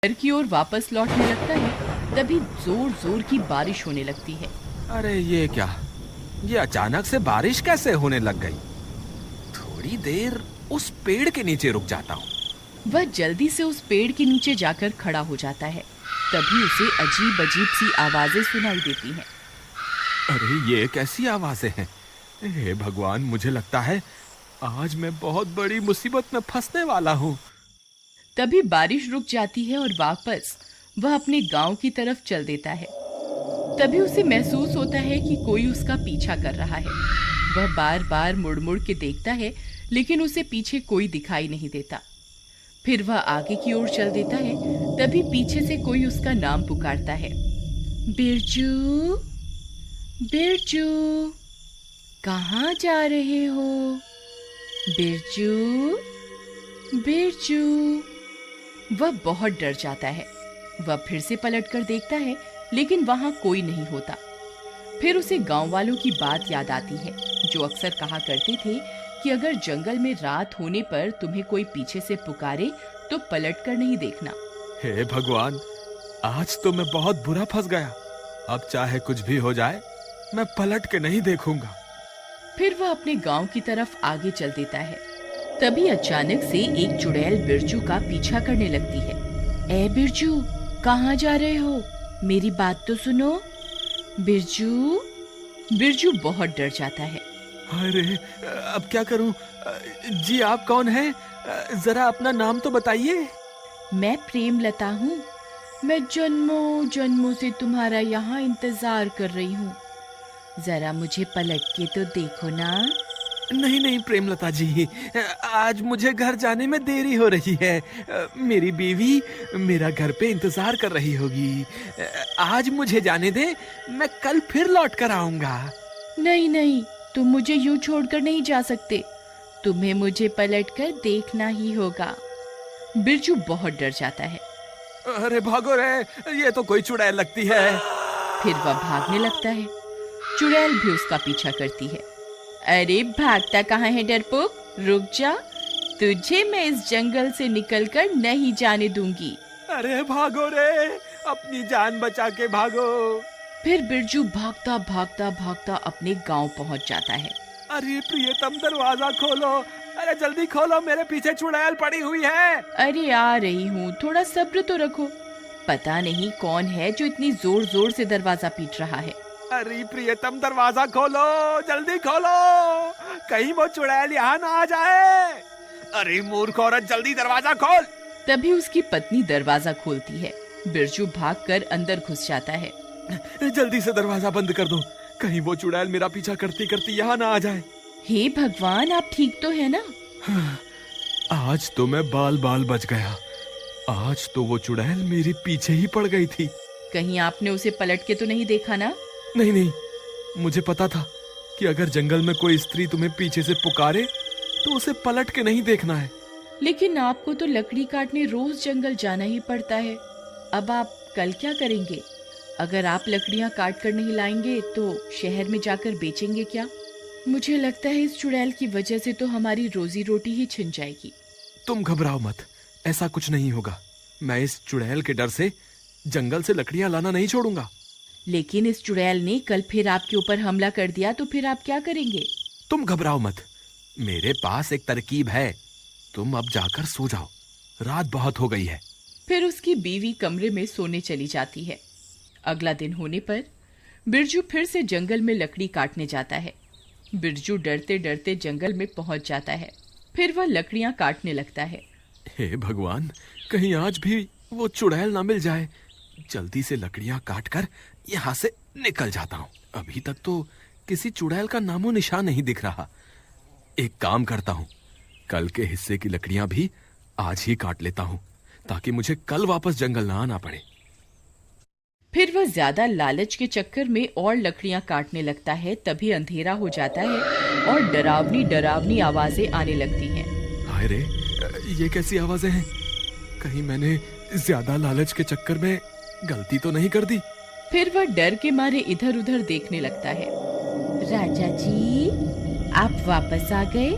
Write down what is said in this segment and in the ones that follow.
घर की ओर वापस लौटने लगता है, तभी जोर जोर की बारिश होने लगती है। अरे ये क्या, ये अचानक से बारिश कैसे होने लग गई? थोड़ी देर उस पेड़ के नीचे रुक जाता हूँ। वह जल्दी से उस पेड़ के नीचे जाकर खड़ा हो जाता है। तभी उसे अजीब अजीब सी आवाजें सुनाई देती हैं। अरे ये कैसी आवाजें हैं? हे भगवान, मुझे लगता है आज मैं बहुत बड़ी मुसीबत में फंसने वाला हूँ। तभी बारिश रुक जाती है और वापस वह अपने गांव की तरफ चल देता है। तभी उसे महसूस होता है कि कोई उसका पीछा कर रहा है। वह बार बार मुड़ मुड़ के देखता है, लेकिन उसे पीछे कोई दिखाई नहीं देता। फिर वह आगे की ओर चल देता है। तभी पीछे से कोई उसका नाम पुकारता है, बिरजू, बिरजू, कहाँ जा रहे हो? बिरजू, बिरजू। वह बहुत डर जाता है। वह फिर से पलटकर देखता है, लेकिन वहां कोई नहीं होता। फिर उसे गांव वालों की बात याद आती है, जो अक्सर कहा करते थे कि अगर जंगल में रात होने पर तुम्हें कोई पीछे से पुकारे तो पलटकर नहीं देखना। हे भगवान, आज तो मैं बहुत बुरा फंस गया। अब चाहे कुछ भी हो जाए, मैं पलट के नहीं देखूंगा। फिर वह अपने गांव की तरफ आगे चल देता है। तभी अचानक से एक चुड़ैल बिरजू का पीछा करने लगती है। ए बिरजू, कहाँ जा रहे हो? मेरी बात तो सुनो। बिरजू। बिरजू बहुत डर जाता है। अरे अब क्या करूं? जी आप कौन हैं? जरा अपना नाम तो बताइए। मैं प्रेमलता हूँ। मैं जन्मों जन्मों से तुम्हारा यहाँ इंतजार कर रही हूँ। जरा मुझे पलट के तो देखो ना। नहीं नहीं प्रेमलता जी, आज मुझे घर जाने में देरी हो रही है। मेरी बीवी मेरा घर पे इंतजार कर रही होगी। आज मुझे जाने दे, मैं कल फिर लौट कर आऊंगा। नहीं नहीं, तुम मुझे यूं छोड़कर नहीं जा सकते। तुम्हें मुझे पलटकर देखना ही होगा। बिरजू बहुत डर जाता है। अरे भागो रे, ये तो कोई चुड़ैल लगती है। फिर वह भागने लगता है। चुड़ैल भी उसका पीछा करती है। अरे भागता कहाँ है डरपोक? रुक जा, तुझे मैं इस जंगल से निकलकर नहीं जाने दूंगी। अरे भागो रे, अपनी जान बचा के भागो। फिर बिरजू भागता भागता भागता अपने गांव पहुंच जाता है। अरे प्रियतम, दरवाजा खोलो। अरे जल्दी खोलो, मेरे पीछे चुड़ैल पड़ी हुई है। अरे आ रही हूँ, थोड़ा सब्र तो रखो। पता नहीं कौन है जो इतनी जोर जोर से दरवाजा पीट रहा है। अरे प्रियतम, दरवाजा खोलो, जल्दी खोलो, कहीं वो चुड़ैल यहाँ ना आ जाए। अरे मूर्ख औरत, जल्दी दरवाजा खोल। तभी उसकी पत्नी दरवाजा खोलती है। बिरजू भागकर अंदर घुस जाता है। जल्दी से दरवाजा बंद कर दो, कहीं वो चुड़ैल मेरा पीछा करती करती यहाँ ना आ जाए। हे भगवान, आप ठीक तो है ना? आज तो मैं बाल बाल बच गया। आज तो वो चुड़ैल मेरे पीछे ही पड़ गई थी। कहीं आपने उसे पलट के तो नहीं देखा ना? नहीं नहीं, मुझे पता था कि अगर जंगल में कोई स्त्री तुम्हें पीछे से पुकारे तो उसे पलट के नहीं देखना है। लेकिन आपको तो लकड़ी काटने रोज जंगल जाना ही पड़ता है। अब आप कल क्या करेंगे? अगर आप लकड़ियां काट कर नहीं लाएंगे तो शहर में जाकर बेचेंगे क्या? मुझे लगता है इस चुड़ैल की वजह से तो हमारी रोजी रोटी ही छिन जाएगी। तुम घबराओ मत, ऐसा कुछ नहीं होगा। मैं इस चुड़ैल के डर से जंगल से लकड़ियां लाना नहीं छोड़ूंगा। लेकिन इस चुड़ैल ने कल फिर आपके ऊपर हमला कर दिया तो फिर आप क्या करेंगे? तुम घबराओ मत, मेरे पास एक तरकीब है। तुम अब जाकर सो जाओ, रात बहुत हो गई है। फिर उसकी बीवी कमरे में सोने चली जाती है। अगला दिन होने पर बिरजू फिर से जंगल में लकड़ी काटने जाता है। बिरजू डरते डरते जंगल में पहुंच जाता है। फिर वह लकड़ियां काटने लगता है। हे भगवान, कहीं आज भी वो चुड़ैल ना मिल जाए। जल्दी से लकड़ियां काटकर यहाँ से निकल जाता हूँ। अभी तक तो किसी चुड़ैल का नामो निशान नहीं दिख रहा। एक काम करता हूँ, कल के हिस्से की लकड़ियां भी आज ही काट लेता हूँ, ताकि मुझे कल वापस जंगल ना आना पड़े। फिर वह ज्यादा लालच के चक्कर में और लकड़ियां काटने लगता है। तभी अंधेरा हो जाता है और डरावनी डरावनी आवाजें आने लगती हैं। हाय रे, ये कैसी आवाजें हैं? कहीं मैंने ज्यादा लालच के चक्कर में गलती तो नहीं कर दी? फिर वह डर के मारे इधर उधर देखने लगता है। राजा जी, आप वापस आ गए?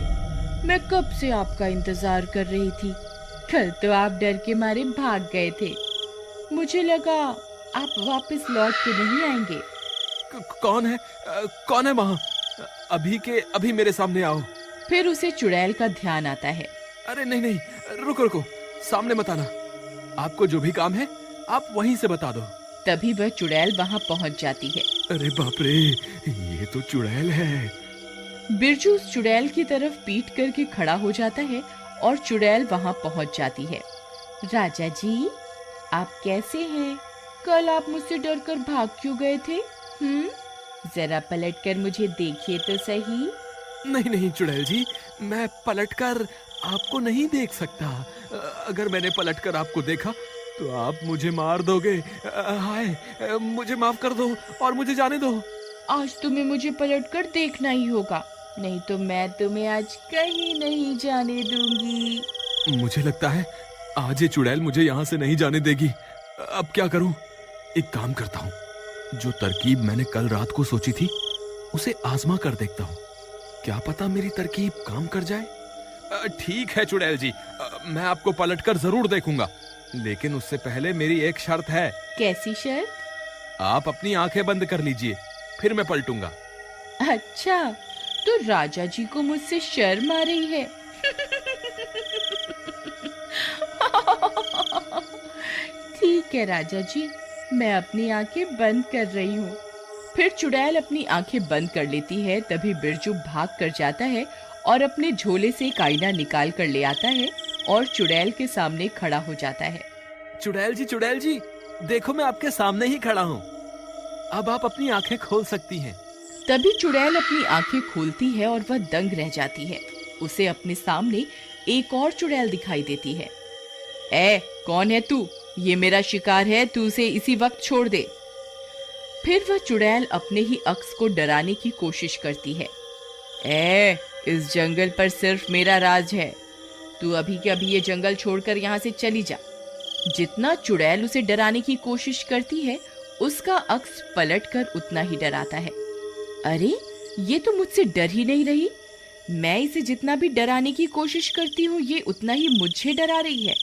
मैं कब से आपका इंतजार कर रही थी। कल तो आप डर के मारे भाग गए थे। मुझे लगा आप वापस लौट के नहीं आएंगे। कौन है? कौन है वहाँ? अभी के अभी मेरे सामने आओ। फिर उसे चुड़ैल का ध्यान आता है। अरे नहीं नहीं, रुको रुको, सामने मत आना। आपको जो भी काम है आप वहीं से बता दो। तभी वह चुड़ैल वहाँ पहुँच जाती है। अरे बाप रे, ये तो चुड़ैल है। बिरजू उस चुड़ैल की तरफ पीठ करके खड़ा हो जाता है और चुड़ैल वहाँ पहुँच जाती है। राजा जी, आप कैसे हैं? कल आप मुझसे डरकर भाग क्यों गए थे? जरा पलटकर मुझे देखिए तो सही। नहीं नहीं चुड़ैल जी, मैं पलटकर आपको नहीं देख सकता। अगर मैंने पलटकर आपको देखा तो आप मुझे मार दोगे। हाय, मुझे माफ कर दो और मुझे जाने दो। आज तुम्हें मुझे पलटकर देखना ही होगा, नहीं तो मैं तुम्हें आज कहीं नहीं जाने दूंगी। मुझे लगता है आज ये चुड़ैल मुझे यहाँ से नहीं जाने देगी। अब क्या करूं? एक काम करता हूँ, जो तरकीब मैंने कल रात को सोची थी उसे आजमा कर देखता हूँ। क्या पता मेरी तरकीब काम कर जाए। ठीक है चुड़ैल जी, मैं आपको पलटकर जरूर देखूंगा, लेकिन उससे पहले मेरी एक शर्त है। कैसी शर्त? आप अपनी आंखें बंद कर लीजिए, फिर मैं पलटूंगा। अच्छा, तो राजा जी को मुझसे शर्म आ रही है। ठीक है राजा जी, मैं अपनी आंखें बंद कर रही हूँ। फिर चुड़ैल अपनी आंखें बंद कर लेती है। तभी बिरजू भाग कर जाता है और अपने झोले से एक आईना निकाल कर ले आता है और चुड़ैल के सामने खड़ा हो जाता है। चुड़ैल जी, देखो मैं आपके सामने ही खड़ा हूँ। अब आप अपनी आंखें खोल सकती हैं। तभी चुड़ैल अपनी आंखें खोलती है और वह दंग रह जाती है। उसे अपने सामने एक और चुड़ैल दिखाई देती है। ए, कौन है तू? ये मेरा शिकार है, तू उसे इसी वक्त छोड़ दे। फिर वह चुड़ैल अपने ही अक्स को डराने की कोशिश करती है। ए, इस जंगल पर सिर्फ मेरा राज है, तू अभी के अभी ये जंगल छोड़कर यहाँ से चली जा। जितना चुड़ैल उसे डराने की कोशिश करती है, उसका अक्स पलटकर उतना ही डराता है। अरे, ये तो मुझसे डर ही नहीं रही। मैं इसे जितना भी डराने की कोशिश करती हूँ, ये उतना ही मुझे डरा रही है।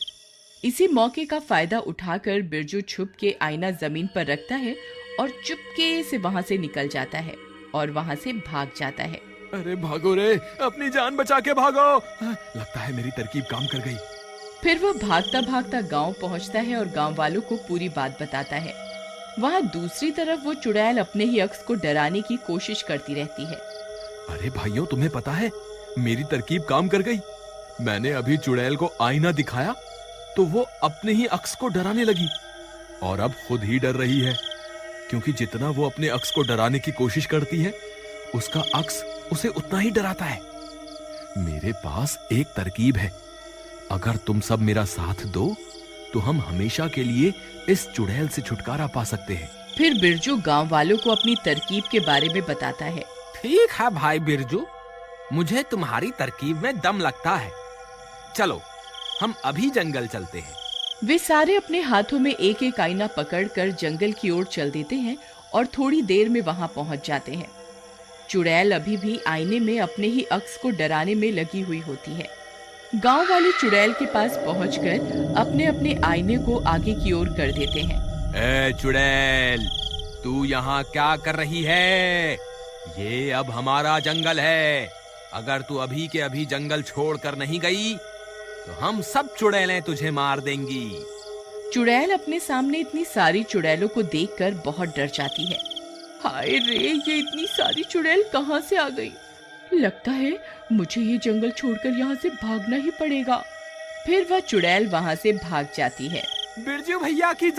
इसी मौके का फायदा उठाकर बिरजू छुप के आईना जमीन पर रखता है और चुपके से वहां से निकल जाता है और वहां से भाग जाता है। अरे भागो रे, अपनी जान बचा के भागो। लगता है मेरी तरकीब काम कर गई। फिर वह भागता भागता गांव पहुंचता है और गांव वालों को पूरी बात बताता है। वहां दूसरी तरफ वो चुड़ैल अपने ही अक्स को डराने की कोशिश करती रहती है। अरे भाइयों, तुम्हें पता है मेरी तरकीब काम कर गई। मैंने अभी चुड़ैल को आईना दिखाया तो वो अपने ही अक्स को डराने लगी और अब खुद ही डर रही है, क्योंकि जितना वो अपने अक्स को डराने की कोशिश करती है उसका अक्स उसे उतना ही डराता है। मेरे पास एक तरकीब है, अगर तुम सब मेरा साथ दो तो हम हमेशा के लिए इस चुड़ैल से छुटकारा पा सकते हैं। फिर बिरजू गांव वालों को अपनी तरकीब के बारे में बताता है। ठीक है भाई बिरजू, मुझे तुम्हारी तरकीब में दम लगता है। चलो हम अभी जंगल चलते हैं। वे सारे अपने हाथों में एक एक आईना पकड़कर जंगल की ओर चल देते हैं और थोड़ी देर में वहां पहुंच जाते हैं। चुड़ैल अभी भी आईने में अपने ही अक्स को डराने में लगी हुई होती है। गांव वाले चुड़ैल के पास पहुंचकर अपने अपने आईने को आगे की ओर कर देते हैं। ए चुड़ैल, तू यहाँ क्या कर रही है? ये अब हमारा जंगल है। अगर तू अभी के अभी जंगल छोड़कर नहीं गई तो हम सब चुड़ैलें तुझे मार देंगी। चुड़ैल अपने सामने इतनी सारी चुड़ैलों को देखकर बहुत डर जाती है। हाय रे, ये इतनी सारी चुड़ैल कहाँ से आ गई? लगता है मुझे ये जंगल छोड़कर यहाँ से भागना ही पड़ेगा। फिर वह चुड़ैल वहाँ से भाग जाती है। बिरजू भैया की